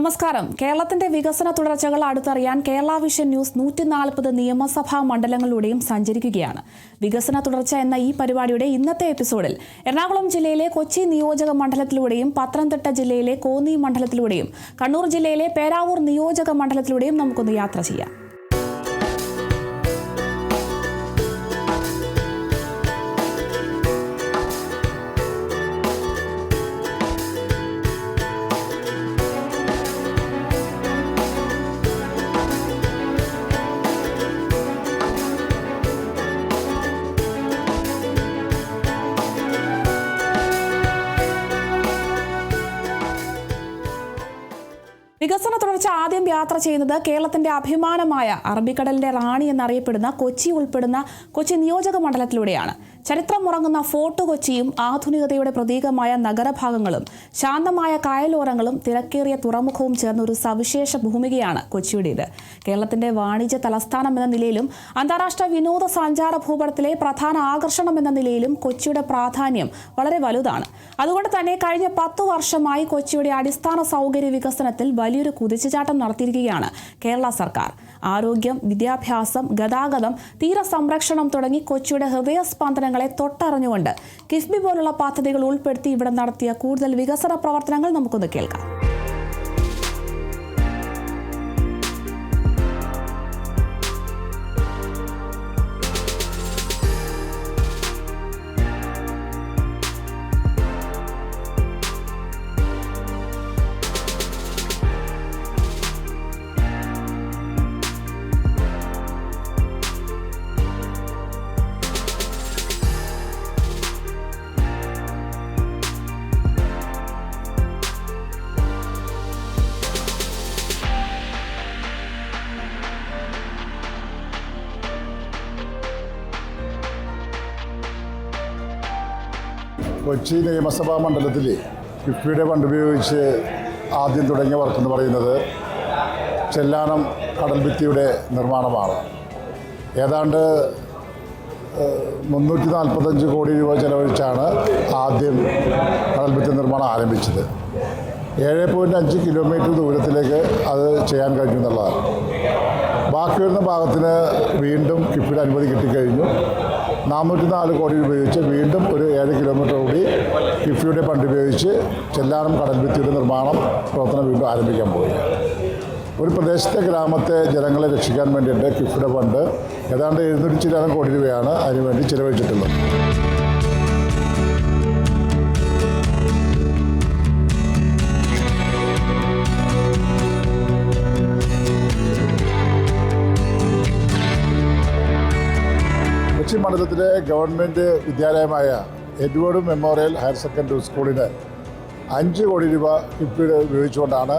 നമസ്കാരം. കേരളത്തിന്റെ വികസന തുടർച്ചകൾ അടുത്തറിയാൻ കേരള വിഷൻ ന്യൂസ് 140 നിയമസഭാ മണ്ഡലങ്ങളിലൂടെയും സഞ്ചരിക്കുകയാണ്. വികസന തുടർച്ച എന്ന ഈ പരിപാടിയുടെ ഇന്നത്തെ എപ്പിസോഡിൽ എറണാകുളം ജില്ലയിലെ കൊച്ചി നിയോജക മണ്ഡലത്തിലൂടെയും പത്തനംതിട്ട ജില്ലയിലെ കോന്നി മണ്ഡലത്തിലൂടെയും കണ്ണൂർ ജില്ലയിലെ പേരാവൂർ നിയോജക മണ്ഡലത്തിലൂടെയും നമുക്കൊന്ന് യാത്ര ചെയ്യാം. വികസന തുടർച്ച ആദ്യം യാത്ര ചെയ്യുന്നത് കേരളത്തിന്റെ അഭിമാനമായ അറബിക്കടലിന്റെ റാണി എന്നറിയപ്പെടുന്ന കൊച്ചി ഉൾപ്പെടുന്ന കൊച്ചി നിയോജക മണ്ഡലത്തിലൂടെയാണ്. ചരിത്രമുറങ്ങുന്ന ഫോർട്ട് കൊച്ചിയും ആധുനികതയുടെ പ്രതീകമായ നഗരഭാഗങ്ങളും ശാന്തമായ കായലോരങ്ങളും തിരക്കേറിയ തുറമുഖവും ചേർന്ന ഒരു സവിശേഷ ഭൂമികയാണ് കൊച്ചിയുടേത്. കേരളത്തിന്റെ വാണിജ്യ തലസ്ഥാനം എന്ന നിലയിലും അന്താരാഷ്ട്ര വിനോദസഞ്ചാര ഭൂപടത്തിലെ പ്രധാന ആകർഷണം എന്ന നിലയിലും കൊച്ചിയുടെ പ്രാധാന്യം വളരെ വലുതാണ്. അതുകൊണ്ട് തന്നെ കഴിഞ്ഞ 10 വർഷമായി കൊച്ചിയുടെ അടിസ്ഥാന സൗകര്യ വികസനത്തിൽ വലിയൊരു കുതിച്ചുചാട്ടം നടത്തിയിരിക്കുകയാണ് കേരള സർക്കാർ. ആരോഗ്യം, വിദ്യാഭ്യാസം, ഗതാഗതം, തീരസംരക്ഷണം തുടങ്ങി കൊച്ചിയുടെ ഹൃദയസ്പന്ദനങ്ങളെ തൊട്ടറിഞ്ഞുകൊണ്ട് കിഫ്ബി പോലുള്ള പദ്ധതികൾ ഉൾപ്പെടുത്തി ഇവിടെ നടത്തിയ കൂടുതൽ വികസന പ്രവർത്തനങ്ങൾ നമുക്കൊന്ന് കേൾക്കാം. കൊച്ചി നിയമസഭാ മണ്ഡലത്തിൽ കിഫ്ബിയുടെ ഫണ്ട് ഉപയോഗിച്ച് ആദ്യം തുടങ്ങിയ വർക്കെന്ന് പറയുന്നത് ചെല്ലാനം കടൽഭിത്തിയുടെ നിർമ്മാണമാണ്. ഏതാണ്ട് 345 കോടി രൂപ ചെലവഴിച്ചാണ് ആദ്യം കടൽഭിത്തി നിർമ്മാണം ആരംഭിച്ചത്. 7.5 കിലോമീറ്റർ ദൂരത്തിലേക്ക് അത് ചെയ്യാൻ കഴിഞ്ഞു എന്നുള്ളതാണ്. ബാക്കി വരുന്ന ഭാഗത്തിന് വീണ്ടും കിഫ്ബിയുടെ അനുമതി കിട്ടിക്കഴിഞ്ഞു. 404 കോടി ഉപയോഗിച്ച് വീണ്ടും ഒരു 7 കിലോമീറ്റർ കൂടി കിഫ്ബിയുടെ ഫണ്ട് ഉപയോഗിച്ച് ചെല്ലാനം കടൽഭിത്തിയുടെ നിർമ്മാണം പ്രവർത്തനം വീണ്ടും ആരംഭിക്കാൻ പോവുകയാണ്. ഒരു പ്രദേശത്തെ ഗ്രാമത്തെ ജനങ്ങളെ രക്ഷിക്കാൻ വേണ്ടിയിട്ട് കിഫ്ബിയുടെ ഫണ്ട് ഏതാണ്ട് 700 കോടി രൂപയാണ് അതിനുവേണ്ടി ചിലവഴിച്ചിട്ടുള്ളത്. കൊച്ചി മണ്ഡലത്തിലെ ഗവൺമെൻറ് വിദ്യാലയമായ എഡ്വേർഡ് മെമ്മോറിയൽ ഹയർ സെക്കൻഡറി സ്കൂളിന് 5 കോടി രൂപ കിഫ്ബിയുടെ ഉപയോഗിച്ചുകൊണ്ടാണ്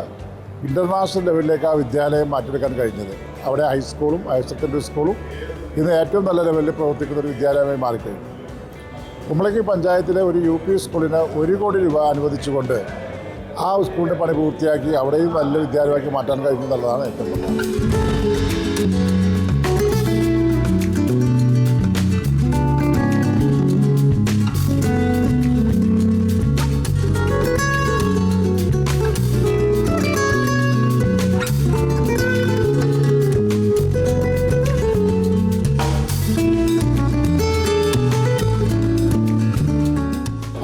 ഇൻ്റർനാഷണൽ ലെവലിലേക്ക് ആ വിദ്യാലയം മാറ്റിയെടുക്കാൻ കഴിഞ്ഞത്. അവിടെ ഹൈസ്കൂളും ഹയർ സെക്കൻഡറി സ്കൂളും ഇന്ന് ഏറ്റവും നല്ല ലെവലിൽ പ്രവർത്തിക്കുന്ന ഒരു വിദ്യാലയമായി മാറിക്കഴിഞ്ഞു. കുമ്പളങ്ങി പഞ്ചായത്തിലെ ഒരു UP സ്കൂളിന് 1 കോടി രൂപ അനുവദിച്ചുകൊണ്ട് ആ സ്കൂളിൻ്റെ പണി പൂർത്തിയാക്കി അവിടെയും നല്ല വിദ്യാലയമാക്കി മാറ്റാൻ കഴിഞ്ഞു എന്നുള്ളതാണ് ഏറ്റവും പ്രധാനം.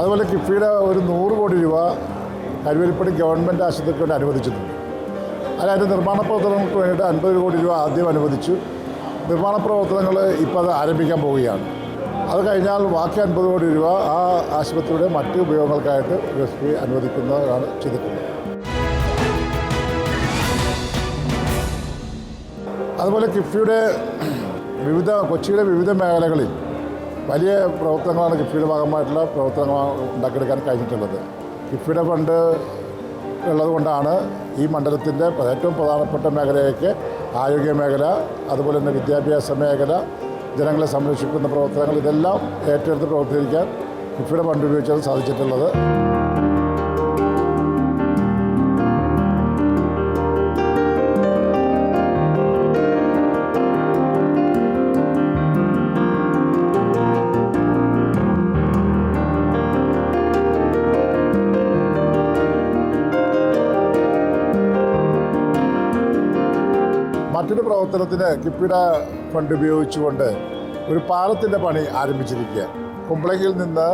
അതുപോലെ കിഫ്ബിയുടെ ഒരു 100 കോടി രൂപ കരുവേലിപ്പടി ഗവൺമെൻറ് ആശുപത്രിക്ക് വേണ്ടി അനുവദിച്ചിട്ടുണ്ട്. അതിൻ്റെ നിർമ്മാണ പ്രവർത്തനങ്ങൾക്ക് വേണ്ടിയിട്ട് 50 കോടി രൂപ ആദ്യം അനുവദിച്ചു. നിർമ്മാണ പ്രവർത്തനങ്ങൾ ഇപ്പോൾ അത് ആരംഭിക്കാൻ പോവുകയാണ്. അത് കഴിഞ്ഞാൽ ബാക്കി 50 കോടി രൂപ ആ ആശുപത്രിയുടെ മറ്റ് ഉപയോഗങ്ങൾക്കായിട്ട് കിഫ്ബി അനുവദിക്കുന്നതാണ് ചെയ്തിട്ടുള്ളത്. അതുപോലെ കിഫ്ബിയുടെ കൊച്ചിയുടെ വിവിധ മേഖലകളിൽ വലിയ പ്രവർത്തനങ്ങളാണ് കിഫ്ബിയുടെ ഭാഗമായിട്ടുള്ള പ്രവർത്തനങ്ങൾ ഉണ്ടാക്കിയെടുക്കാൻ കഴിഞ്ഞിട്ടുള്ളത്. കിഫ്ബിയുടെ ഫണ്ട് ഉള്ളതുകൊണ്ടാണ് ഈ മണ്ഡലത്തിൻ്റെ ഏറ്റവും പ്രധാനപ്പെട്ട മേഖലയൊക്കെ ആരോഗ്യ മേഖല, അതുപോലെ തന്നെ വിദ്യാഭ്യാസ മേഖല, ജനങ്ങളെ സംരക്ഷിക്കുന്ന പ്രവർത്തനങ്ങൾ ഇതെല്ലാം ഏറ്റെടുത്ത് പ്രവർത്തിക്കാൻ കിഫ്ബിയുടെ ഫണ്ട് ഉപയോഗിച്ചാണ് സാധിച്ചിട്ടുള്ളത്. മറ്റൊരു പ്രവർത്തനത്തിന് കിഫ്ബിയുടെ ഫണ്ട് ഉപയോഗിച്ചുകൊണ്ട് ഒരു പാലത്തിൻ്റെ പണി ആരംഭിച്ചിരിക്കുക. കുമ്പളങ്ങിയിൽ നിന്ന്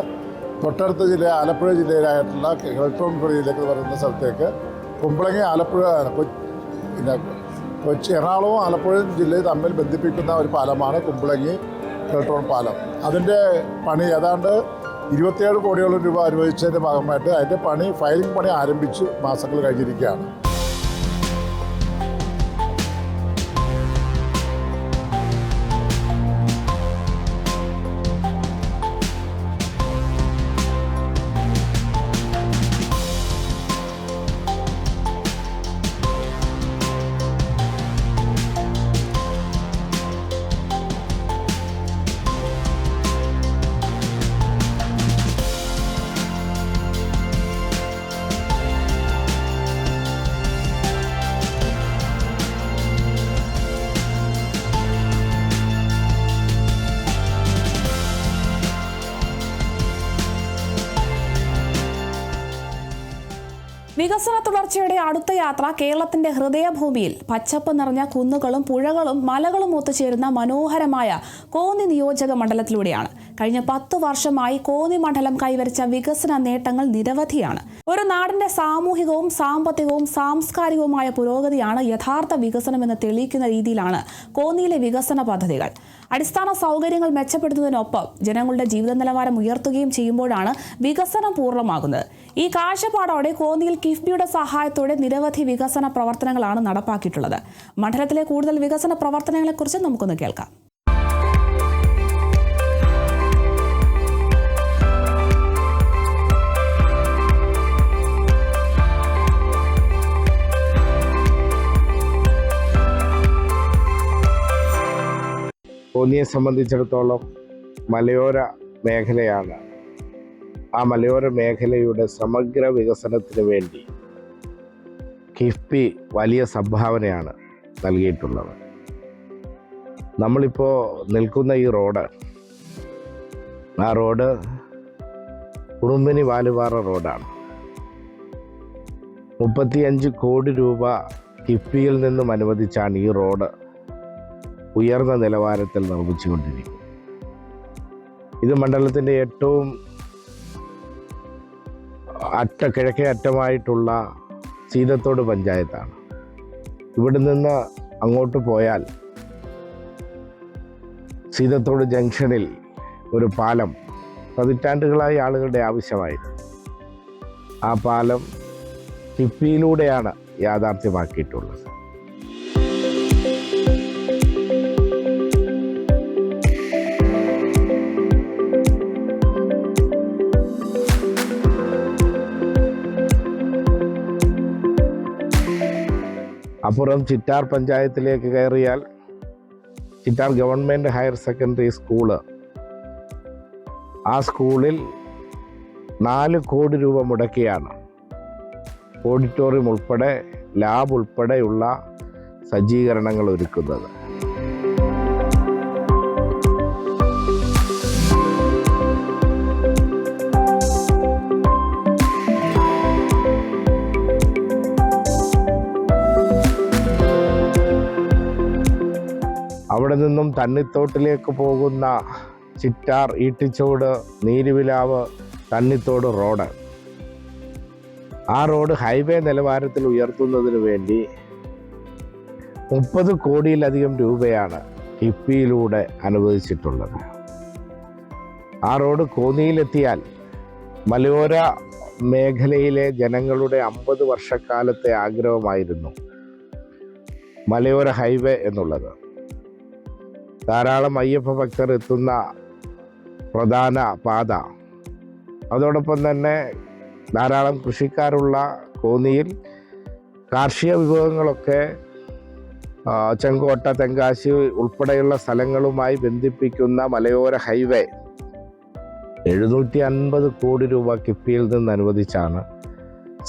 തൊട്ടടുത്ത ജില്ല ആലപ്പുഴ ജില്ലയിലായിട്ടുള്ള കിഴത്തോൺ ജില്ലയ്ക്ക് പറയുന്ന സ്ഥലത്തേക്ക് കുമ്പളങ്ങി ആലപ്പുഴ പിന്നെ കൊച്ചി എറണാകുളവും ആലപ്പുഴയും ജില്ലയും തമ്മിൽ ബന്ധിപ്പിക്കുന്ന ഒരു പാലമാണ് കുമ്പളങ്ങി കിഴത്തോൺ പാലം. അതിൻ്റെ പണി ഏതാണ്ട് 27 കോടിയോളം രൂപ അനുവദിച്ചതിൻ്റെ ഭാഗമായിട്ട് അതിൻ്റെ ഫയലിംഗ് പണി ആരംഭിച്ച് മാസങ്ങൾ കഴിഞ്ഞിരിക്കുകയാണ്. വികസന തുടർച്ചയുടെ അടുത്ത യാത്ര കേരളത്തിന്റെ ഹൃദയഭൂമിയിൽ പച്ചപ്പ് നിറഞ്ഞ കുന്നുകളും പുഴകളും മലകളും ഒത്തുചേരുന്ന മനോഹരമായ കോന്നി നിയോജക മണ്ഡലത്തിലൂടെയാണ്. കഴിഞ്ഞ 10 വർഷമായി കോന്നി മണ്ഡലം കൈവരിച്ച വികസന നേട്ടങ്ങൾ നിരവധിയാണ്. ഒരു നാടിന്റെ സാമൂഹികവും സാമ്പത്തികവും സാംസ്കാരികവുമായ പുരോഗതിയാണ് യഥാർത്ഥ വികസനമെന്ന് തെളിയിക്കുന്ന രീതിയിലാണ് കോന്നിയിലെ വികസന പദ്ധതികൾ. അടിസ്ഥാന സൗകര്യങ്ങൾ മെച്ചപ്പെടുത്തുന്നതിനൊപ്പം ജനങ്ങളുടെ ജീവിത നിലവാരം ഉയർത്തുകയും ചെയ്യുമ്പോഴാണ് വികസനം പൂർണ്ണമാകുന്നത്. ഈ കാഴ്ചപ്പാടോടെ കോന്നിയിൽ കിഫ്ബിയുടെ സഹായത്തോടെ നിരവധി വികസന പ്രവർത്തനങ്ങളാണ് നടപ്പാക്കിയിട്ടുള്ളത്. മണ്ഡലത്തിലെ കൂടുതൽ വികസന പ്രവർത്തനങ്ങളെക്കുറിച്ച് നമുക്കൊന്ന് കേൾക്കാം. കോന്നിയെ സംബന്ധിച്ചിടത്തോളം മലയോര മേഖലയാണ്. ആ മലയോര മേഖലയുടെ സമഗ്ര വികസനത്തിന് വേണ്ടി കിഫ്ബി വലിയ സംഭാവനയാണ് നൽകിയിട്ടുള്ളത്. നമ്മളിപ്പോൾ നിൽക്കുന്ന ഈ റോഡ്, ആ റോഡ് ഉറുമ്പിനി വാലുപാറ റോഡാണ്. 35 കോടി രൂപ കിഫ്ബിയിൽ നിന്നും അനുവദിച്ചാണ് ഈ റോഡ് ഉയർന്ന നിലവാരത്തിൽ നിർമ്മിച്ചുകൊണ്ടിരിക്കുന്നത്. ഇത് മണ്ഡലത്തിൻ്റെ ഏറ്റവും കിഴക്കേ അറ്റമായിട്ടുള്ള സീതത്തോട് പഞ്ചായത്താണ്. ഇവിടെ നിന്ന് അങ്ങോട്ട് പോയാൽ സീതത്തോട് ജംഗ്ഷനിൽ ഒരു പാലം പതിറ്റാണ്ടുകളായി ആളുകളുടെ ആവശ്യമായിരുന്നു. ആ പാലം കിഫ്ബിയിലൂടെയാണ് യാഥാർത്ഥ്യമാക്കിയിട്ടുള്ളത്. അപ്പുറം ചിറ്റാർ പഞ്ചായത്തിലേക്ക് കയറിയാൽ Chittar government higher secondary school, ആ സ്കൂളിൽ 4 കോടി രൂപ മുടക്കിയാണ് ഓഡിറ്റോറിയം ഉൾപ്പെടെ ലാബ് ഉൾപ്പെടെയുള്ള സജ്ജീകരണങ്ങൾ ഒരുക്കുന്നത്. അവിടെ നിന്നും തണ്ണിത്തോട്ടിലേക്ക് പോകുന്ന ചിറ്റാർ, ഈട്ടിച്ചോട്, നീരുവിലാവ്, തണ്ണിത്തോട് റോഡ്, ആ റോഡ് ഹൈവേ നിലവാരത്തിൽ ഉയർത്തുന്നതിന് വേണ്ടി 30 കോടിയിലധികം രൂപയാണ് കിഫ്ബിയിലൂടെ അനുവദിച്ചിട്ടുള്ളത്. ആ റോഡ് കോന്നിയിലെത്തിയാൽ മലയോര മേഖലയിലെ ജനങ്ങളുടെ 50 വർഷക്കാലത്തെ ആഗ്രഹമായിരുന്നു മലയോര ഹൈവേ എന്നുള്ളത്. ധാരാളം അയ്യപ്പ ഭക്തർ എത്തുന്ന പ്രധാന പാത, അതോടൊപ്പം തന്നെ ധാരാളം കൃഷിക്കാരുള്ള കോന്നിയിൽ കാർഷിക വിഭവങ്ങളൊക്കെ ചെങ്കോട്ട, തെങ്കാശി ഉൾപ്പെടെയുള്ള സ്ഥലങ്ങളുമായി ബന്ധിപ്പിക്കുന്ന മലയോര ഹൈവേ 750 കോടി രൂപ കിഫ്ബിയിൽ നിന്ന് അനുവദിച്ചാണ്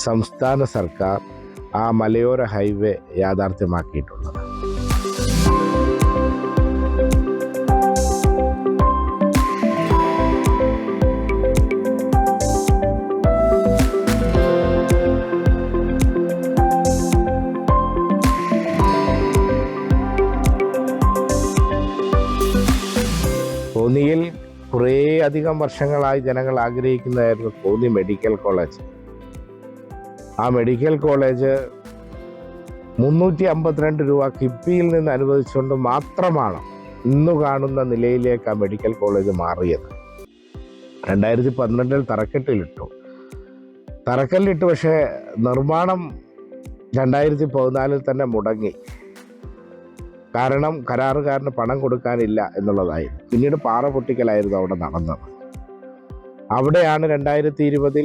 സംസ്ഥാന സർക്കാർ ആ മലയോര ഹൈവേ യാഥാർത്ഥ്യമാക്കിയിട്ടുള്ളത്. കോന്നിയിൽ കുറേ അധികം വർഷങ്ങളായി ജനങ്ങൾ ആഗ്രഹിക്കുന്നതായിരുന്നു കോന്നി മെഡിക്കൽ കോളേജ്. ആ മെഡിക്കൽ കോളേജ് 352 രൂപ കിഫ്ബിയിൽ നിന്ന് അനുവദിച്ചുകൊണ്ട് മാത്രമാണ് ഇന്നു കാണുന്ന നിലയിലേക്ക് ആ മെഡിക്കൽ കോളേജ് മാറിയത്. 2012 തറക്കല്ലിട്ടു. പക്ഷേ നിർമ്മാണം 2014 തന്നെ മുടങ്ങി. കാരണം കരാറുകാരന് പണം കൊടുക്കാനില്ല എന്നുള്ളതായിരുന്നു. പിന്നീട് പാറ പൊട്ടിക്കലായിരുന്നു അവിടെ നടന്നത്. അവിടെയാണ് 2020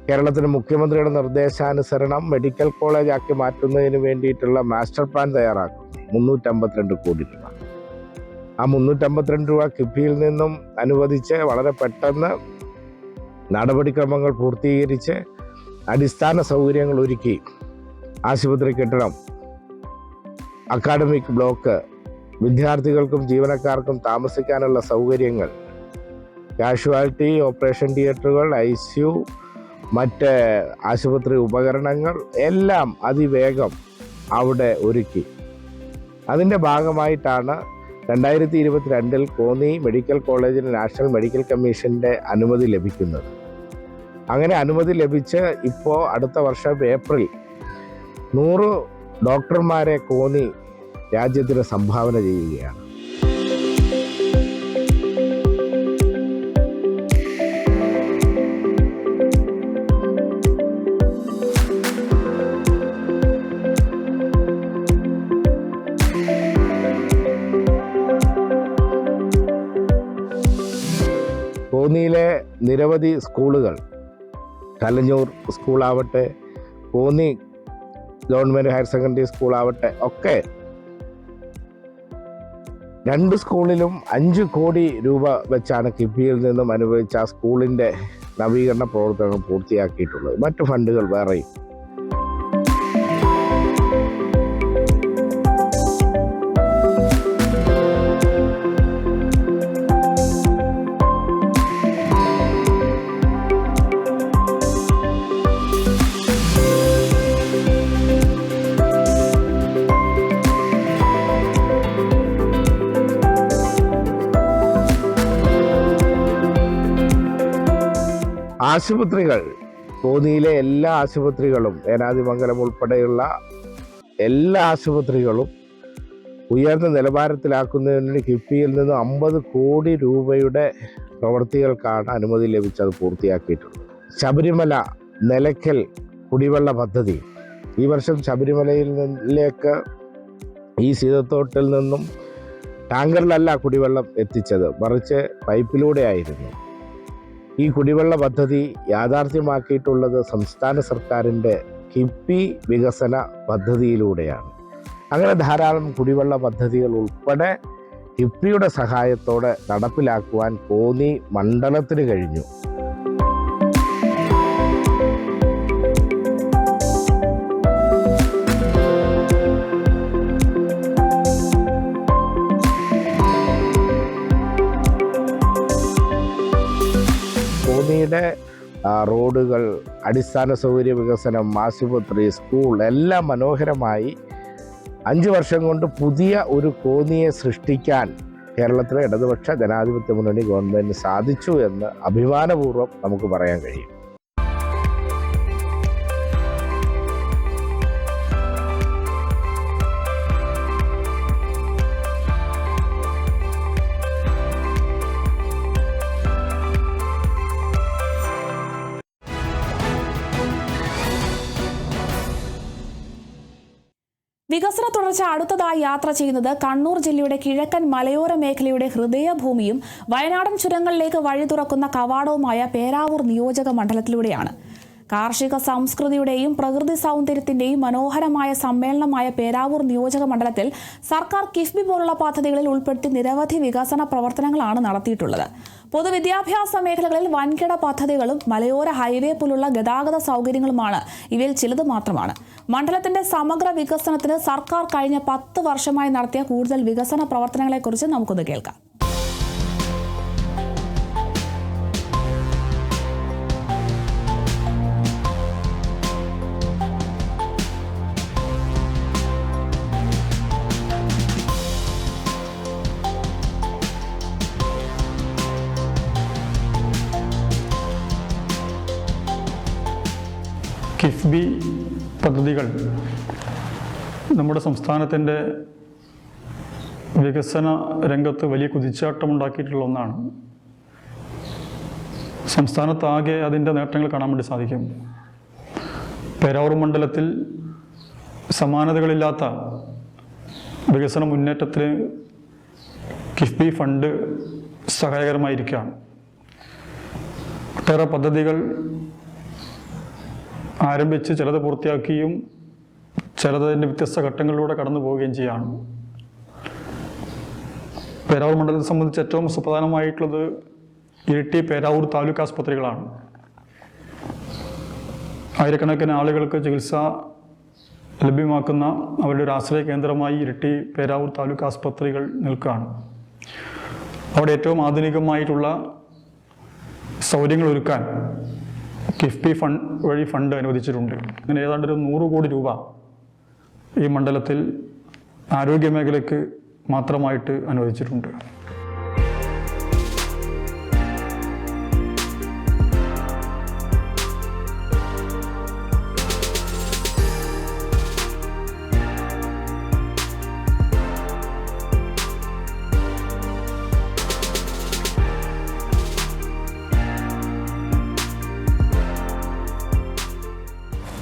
കേരളത്തിലെ മുഖ്യമന്ത്രിയുടെ നിർദ്ദേശാനുസരണം മെഡിക്കൽ കോളേജ് ആക്കി മാറ്റുന്നതിന് വേണ്ടിയിട്ടുള്ള മാസ്റ്റർ പ്ലാൻ തയ്യാറാക്കുന്നു. 352 കോടി രൂപ. ആ 352 രൂപ കിഫ്ബിയിൽ നിന്നും അനുവദിച്ച് വളരെ പെട്ടെന്ന് നടപടിക്രമങ്ങൾ പൂർത്തീകരിച്ച് അടിസ്ഥാന സൗകര്യങ്ങൾ ഒരുക്കി ആശുപത്രി കെട്ടിടം, അക്കാഡമിക് ബ്ലോക്ക്, വിദ്യാർത്ഥികൾക്കും ജീവനക്കാർക്കും താമസിക്കാനുള്ള സൗകര്യങ്ങൾ, കാഷ്വാലിറ്റി, ഓപ്പറേഷൻ തിയേറ്ററുകൾ, ICU, മറ്റ് ആശുപത്രി ഉപകരണങ്ങൾ എല്ലാം അതിവേഗം അവിടെ ഒരുക്കി. അതിൻ്റെ ഭാഗമായിട്ടാണ് 2022 കോന്നി മെഡിക്കൽ കോളേജിന് നാഷണൽ മെഡിക്കൽ കമ്മീഷൻ്റെ അനുമതി ലഭിക്കുന്നത്. അങ്ങനെ അനുമതി ലഭിച്ച് ഇപ്പോൾ അടുത്ത വർഷം ഏപ്രിൽ 100 ഡോക്ടർമാരെ കോന്നി രാജ്യത്തിന് സംഭാവന ചെയ്യുകയാണ്. കോന്നിയിലെ നിരവധി സ്കൂളുകൾ, കലഞ്ഞൂർ സ്കൂളാവട്ടെ, കോന്നി ഗവൺമെൻറ് ഹയർ സെക്കൻഡറി സ്കൂളാവട്ടെ, ഒക്കെ 2 സ്കൂളിലും 5 കോടി രൂപ വെച്ചാണ് കിഫ്ബിയിൽ നിന്നും അനുവദിച്ച ആ സ്കൂളിൻ്റെ നവീകരണ പ്രവർത്തനങ്ങൾ പൂർത്തിയാക്കിയിട്ടുള്ളത്. മറ്റു ഫണ്ടുകൾ വേറെയും. ആശുപത്രികൾ, കോന്നിയിലെ എല്ലാ ആശുപത്രികളും, ഏനാദിമംഗലം ഉൾപ്പെടെയുള്ള എല്ലാ ആശുപത്രികളും ഉയർന്ന നിലവാരത്തിലാക്കുന്നതിന് കിഫ്ബിയിൽ നിന്ന് 50 കോടി രൂപയുടെ പ്രവൃത്തികൾക്കാണ് അനുമതി ലഭിച്ചത് പൂർത്തിയാക്കിയിട്ടുള്ളത്. ശബരിമല നിലയ്ക്കൽ കുടിവെള്ള പദ്ധതി ഈ വർഷം ശബരിമലയിലേക്ക് ഈ സീതത്തോട്ടിൽ നിന്നും ടാങ്കറിലല്ല കുടിവെള്ളം എത്തിച്ചത്, മറിച്ച് പൈപ്പിലൂടെ ആയിരുന്നു. ഈ കുടിവെള്ള പദ്ധതി യാഥാർത്ഥ്യമാക്കിയിട്ടുള്ളത് സംസ്ഥാന സർക്കാരിൻ്റെ കിഫ്ബി വികസന പദ്ധതിയിലൂടെയാണ്. അങ്ങനെ ധാരാളം കുടിവെള്ള പദ്ധതികൾ ഉൾപ്പെടെ കിഫ്ബിയുടെ സഹായത്തോടെ നടപ്പിലാക്കുവാൻ കോന്നി മണ്ഡലത്തിന് കഴിഞ്ഞു. കോന്നിയുടെ റോഡുകൾ, അടിസ്ഥാന സൗകര്യ വികസനം, ആശുപത്രി, സ്കൂൾ എല്ലാം മനോഹരമായി 5 വർഷം കൊണ്ട് പുതിയ ഒരു കോന്നിയെ സൃഷ്ടിക്കാൻ കേരളത്തിലെ ഇടതുപക്ഷ ജനാധിപത്യ മുന്നണി ഗവൺമെൻറ്റിന് സാധിച്ചു എന്ന് അഭിമാനപൂർവ്വം നമുക്ക് പറയാൻ കഴിയും. വികസന തുടർച്ച അടുത്തതായി യാത്ര ചെയ്യുന്നത് കണ്ണൂർ ജില്ലയുടെ കിഴക്കൻ മലയോര മേഖലയുടെ ഹൃദയഭൂമിയും വയനാടൻ ചുരങ്ങളിലേക്ക് വഴി തുറക്കുന്ന കവാടവുമായ പേരാവൂർ നിയോജക മണ്ഡലത്തിലൂടെയാണ്. കാർഷിക സംസ്കൃതിയുടെയും പ്രകൃതി സൗന്ദര്യത്തിന്റെയും മനോഹരമായ സമ്മേളനമായ പേരാവൂർ നിയോജക മണ്ഡലത്തിൽ സർക്കാർ കിഫ്ബി പോലുള്ള പദ്ധതികളിൽ ഉൾപ്പെടുത്തി നിരവധി വികസന പ്രവർത്തനങ്ങളാണ് നടത്തിയിട്ടുള്ളത്. പൊതുവിദ്യാഭ്യാസ മേഖലകളിൽ വൻകിട പദ്ധതികളും മലയോര ഹൈവേ പോലുള്ള ഗതാഗത സൗകര്യങ്ങളുമാണ് ഇവയിൽ ചിലത് മാത്രമാണ്. മണ്ഡലത്തിന്റെ സമഗ്ര വികസനത്തിന് സർക്കാർ കഴിഞ്ഞ 10 വർഷമായി നടത്തിയ കൂടുതൽ വികസന പ്രവർത്തനങ്ങളെക്കുറിച്ച് നമുക്കൊന്ന് കേൾക്കാം. കിഫ്ബി പദ്ധതികൾ നമ്മുടെ സംസ്ഥാനത്തിൻ്റെ വികസന രംഗത്ത് വലിയ കുതിച്ചാട്ടമുണ്ടാക്കിയിട്ടുള്ള ഒന്നാണ്. സംസ്ഥാനത്താകെ അതിൻ്റെ നേട്ടങ്ങൾ കാണാൻ വേണ്ടി സാധിക്കും. പേരാവൂർ മണ്ഡലത്തിൽ സമാനതകളില്ലാത്ത വികസന മുന്നേറ്റത്തിന് കിഫ്ബി ഫണ്ട് സഹായകരമായിരിക്കുകയാണ്. ഒട്ടേറെ പദ്ധതികൾ ആരംഭിച്ച് ചിലത് പൂർത്തിയാക്കുകയും ചിലതിൻ്റെ വ്യത്യസ്ത ഘട്ടങ്ങളിലൂടെ കടന്നു പോവുകയും ചെയ്യുകയാണ്. പേരാവൂർ മണ്ഡലത്തെ സംബന്ധിച്ച് ഏറ്റവും സുപ്രധാനമായിട്ടുള്ളത് ഇരിട്ടി പേരാവൂർ താലൂക്ക് ആസ്പത്രികളാണ്. ആയിരക്കണക്കിന് ആളുകൾക്ക് ചികിത്സ ലഭ്യമാക്കുന്ന അവരുടെ ഒരു ആശ്രയ കേന്ദ്രമായി ഇരിട്ടി പേരാവൂർ താലൂക്ക് ആസ്പത്രികൾ നിൽക്കുകയാണ്. അവിടെ ഏറ്റവും ആധുനികമായിട്ടുള്ള സൗകര്യങ്ങൾ ഒരുക്കാൻ കിഫ്ബി വഴി ഫണ്ട് അനുവദിച്ചിട്ടുണ്ട്. അങ്ങനെ ഏതാണ്ട് ഒരു 100 കോടി രൂപ ഈ മണ്ഡലത്തിൽ ആരോഗ്യ മേഖലയ്ക്ക് മാത്രമായിട്ട് അനുവദിച്ചിട്ടുണ്ട്.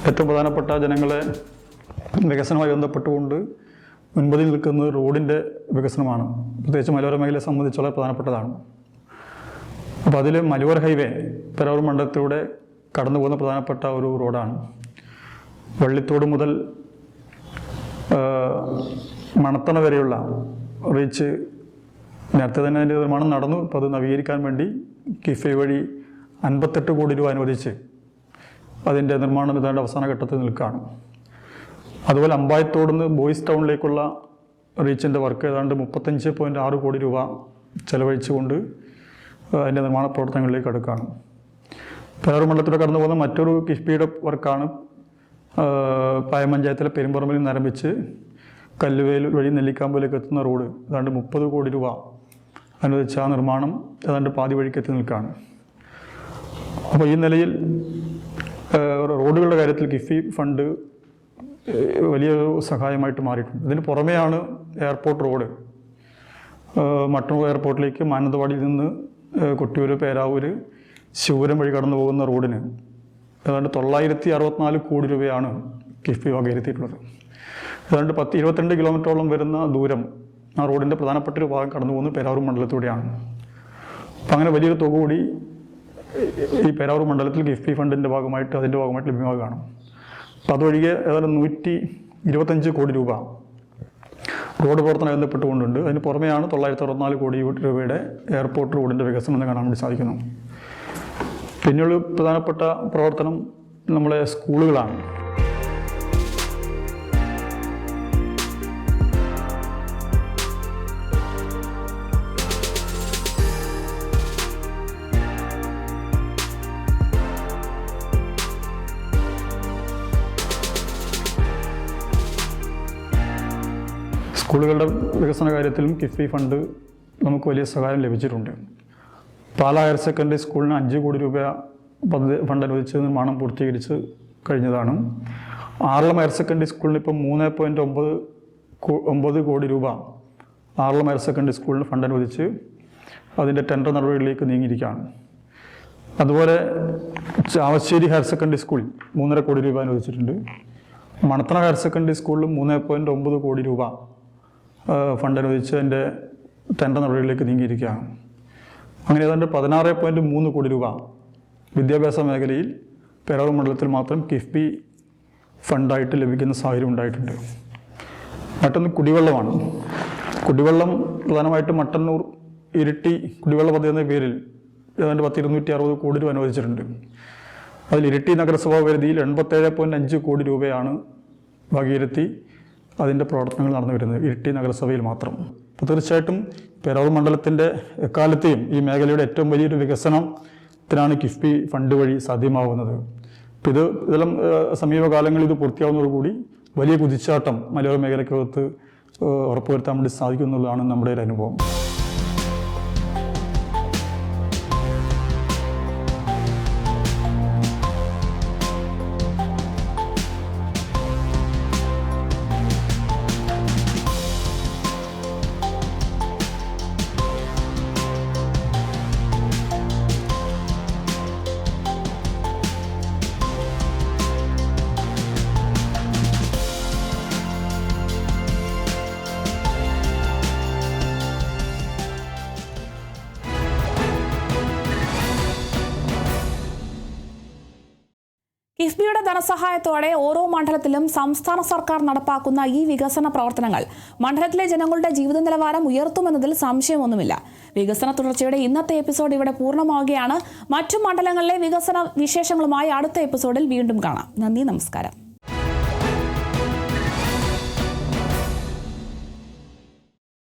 ഏറ്റവും പ്രധാനപ്പെട്ട ജനങ്ങളെ വികസനവുമായി ബന്ധപ്പെട്ടുകൊണ്ട് മുൻപതിൽ നിൽക്കുന്നത് റോഡിൻ്റെ വികസനമാണ്. പ്രത്യേകിച്ച് മലയോര മേഖലയെ സംബന്ധിച്ച് വളരെ പ്രധാനപ്പെട്ടതാണ്. അപ്പോൾ അതിൽ മലയോര ഹൈവേ പേരാവൂർ മണ്ഡലത്തിലൂടെ കടന്നു പോകുന്ന പ്രധാനപ്പെട്ട ഒരു റോഡാണ്. വള്ളിത്തോട് മുതൽ മണത്തണ വരെയുള്ള റീച്ച് നേരത്തെ തന്നെ അതിൻ്റെ നിർമ്മാണം നടന്നു. അപ്പോൾ അത് നവീകരിക്കാൻ വേണ്ടി കിഫ്ബി വഴി 58 കോടി രൂപ അനുവദിച്ച് അതിൻ്റെ നിർമ്മാണം ഏതാണ്ട് അവസാന ഘട്ടത്തിൽ നിൽക്കുകയാണ്. അതുപോലെ അമ്പായത്തോട് നിന്ന് ബോയ്സ് ടൗണിലേക്കുള്ള റീച്ചിൻ്റെ വർക്ക് ഏതാണ്ട് 35.6 കോടി രൂപ ചെലവഴിച്ചുകൊണ്ട് അതിൻ്റെ നിർമ്മാണ പ്രവർത്തനങ്ങളിലേക്ക് അടുക്കുകയാണ്. പേരാവൂർ മണ്ഡലത്തിലൂടെ കടന്നു പോകുന്ന മറ്റൊരു കിഫ്ബിയുടെ വർക്കാണ് പായം പഞ്ചായത്തിലെ പെരുമ്പറമ്പിൽ നിന്ന് ആരംഭിച്ച് കല്ലുവേൽ വഴി നെല്ലിക്കാമ്പലേക്ക് എത്തുന്ന റോഡ് ഏതാണ്ട് 30 കോടി രൂപ അനുവദിച്ച ആ നിർമ്മാണം ഏതാണ്ട് പാതി വഴിക്ക് എത്തി നിൽക്കുകയാണ്. അപ്പോൾ ഈ നിലയിൽ റോഡുകളുടെ കാര്യത്തിൽ കിഫ്ബി ഫണ്ട് വലിയൊരു സഹായമായിട്ട് മാറിയിട്ടുണ്ട്. ഇതിന് പുറമെയാണ് എയർപോർട്ട് റോഡ്. മട്ടന്നൂർ എയർപോർട്ടിലേക്ക് മാനന്തവാടിയിൽ നിന്ന് കൊട്ടിയൂർ പേരാവൂർ ശിവപുരം വഴി കടന്നു പോകുന്ന റോഡിന് ഏതാണ്ട് 964 കോടി രൂപയാണ് കിഫ്ബി വകയിരുത്തിയിട്ടുള്ളത്. ഏതാണ്ട് 22 കിലോമീറ്ററോളം വരുന്ന ദൂരം ആ റോഡിൻ്റെ പ്രധാനപ്പെട്ട ഒരു ഭാഗം കടന്നു പോകുന്നത് പേരാവൂർ മണ്ഡലത്തിലൂടെയാണ്. അപ്പം അങ്ങനെ വലിയൊരു തുക കൂടി ഈ പേരാവൂർ മണ്ഡലത്തിൽ കിഫ്ബി ഫണ്ടിൻ്റെ ഭാഗമായിട്ട് ലഭ്യമാകുകയാണ്. അപ്പോൾ അതൊഴികെ ഏതാണ്ട് 125 കോടി രൂപ റോഡ് പ്രവർത്തനം ബന്ധപ്പെട്ടുകൊണ്ടുണ്ട്. അതിന് പുറമെയാണ് 964 കോടി രൂപയുടെ എയർപോർട്ട് റോഡിൻ്റെ വികസനം എന്ന് കാണാൻ വേണ്ടി സാധിക്കുന്നു. പിന്നെയുള്ള പ്രധാനപ്പെട്ട പ്രവർത്തനം നമ്മളെ സ്കൂളുകളാണ്. സ്കൂളുകളുടെ വികസന കാര്യത്തിലും കിഫ്ബി ഫണ്ട് നമുക്ക് വലിയ സഹായം ലഭിച്ചിട്ടുണ്ട്. പാലാ ഹയർ സെക്കൻഡറി സ്കൂളിന് 5 കോടി രൂപ ഫണ്ട് അനുവദിച്ച് നിർമ്മാണം പൂർത്തീകരിച്ച് കഴിഞ്ഞതാണ്. ആറളം ഹയർ സെക്കൻഡറി സ്കൂളിന് ഇപ്പം 3.9 കോടി രൂപ ആറളം ഹയർ സെക്കൻഡറി സ്കൂളിന് ഫണ്ട് അനുവദിച്ച് അതിൻ്റെ ടെൻഡർ നടപടികളിലേക്ക് നീങ്ങിയിരിക്കുകയാണ്. അതുപോലെ ചാവശ്ശേരി ഹയർ സെക്കൻഡറി സ്കൂൾ 3.5 കോടി രൂപ അനുവദിച്ചിട്ടുണ്ട്. മണത്തണ ഹയർ സെക്കൻഡറി സ്കൂളിൽ 3.9 കോടി രൂപ ഫണ്ട് അനുവദിച്ച് അതിൻ്റെ ടെൻഡർ നടപടികളിലേക്ക് നീങ്ങിയിരിക്കുകയാണ്. അങ്ങനെ ഏതാണ്ട് 16.3 കോടി രൂപ വിദ്യാഭ്യാസ മേഖലയിൽ പേരാവൂർ മണ്ഡലത്തിൽ മാത്രം കിഫ്ബി ഫണ്ടായിട്ട് ലഭിക്കുന്ന സാഹചര്യം ഉണ്ടായിട്ടുണ്ട്. മറ്റൊന്ന് കുടിവെള്ളമാണ്. കുടിവെള്ളം പ്രധാനമായിട്ട് മട്ടന്നൂർ ഇരിട്ടി കുടിവെള്ള പദ്ധതി എന്ന പേരിൽ ഏതാണ്ട് 260 കോടി രൂപ അനുവദിച്ചിട്ടുണ്ട്. അതിൽ ഇരിട്ടി നഗരസഭാ പരിധിയിൽ 87.5 കോടി രൂപയാണ് വകയിരുത്തി അതിൻ്റെ പ്രവർത്തനങ്ങൾ നടന്നു വരുന്നത് ഇരിട്ടി നഗരസഭയിൽ മാത്രം. അപ്പോൾ തീർച്ചയായിട്ടും പേരാവൂർ മണ്ഡലത്തിൻ്റെ എക്കാലത്തെയും ഈ മേഖലയുടെ ഏറ്റവും വലിയൊരു വികസനത്തിനാണ് കിഫ്ബി ഫണ്ട് വഴി സാധ്യമാവുന്നത്. അപ്പോൾ ഇതെല്ലാം സമീപകാലങ്ങളിൽ ഇത് പൂർത്തിയാവുന്നതോടുകൂടി വലിയ കുതിച്ചാട്ടം മലയോര മേഖലയ്ക്കകത്ത് ഉറപ്പുവരുത്താൻ വേണ്ടി സാധിക്കും എന്നുള്ളതാണ് നമ്മുടെ ഒരു അനുഭവം. കിഫ്ബിയുടെ ധനസഹായത്തോടെ ഓരോ മണ്ഡലത്തിലും സംസ്ഥാന സർക്കാർ നടപ്പാക്കുന്ന ഈ വികസന പ്രവർത്തനങ്ങൾ മണ്ഡലത്തിലെ ജനങ്ങളുടെ ജീവിത നിലവാരം ഉയർത്തുമെന്നതിൽ സംശയമൊന്നുമില്ല. വികസന തുടർച്ചയുടെ ഇന്നത്തെ എപ്പിസോഡ് ഇവിടെ പൂർണ്ണമാവുകയാണ്. മറ്റു മണ്ഡലങ്ങളിലെ വികസന വിശേഷങ്ങളുമായി അടുത്ത എപ്പിസോഡിൽ വീണ്ടും കാണാം. നന്ദി, നമസ്കാരം.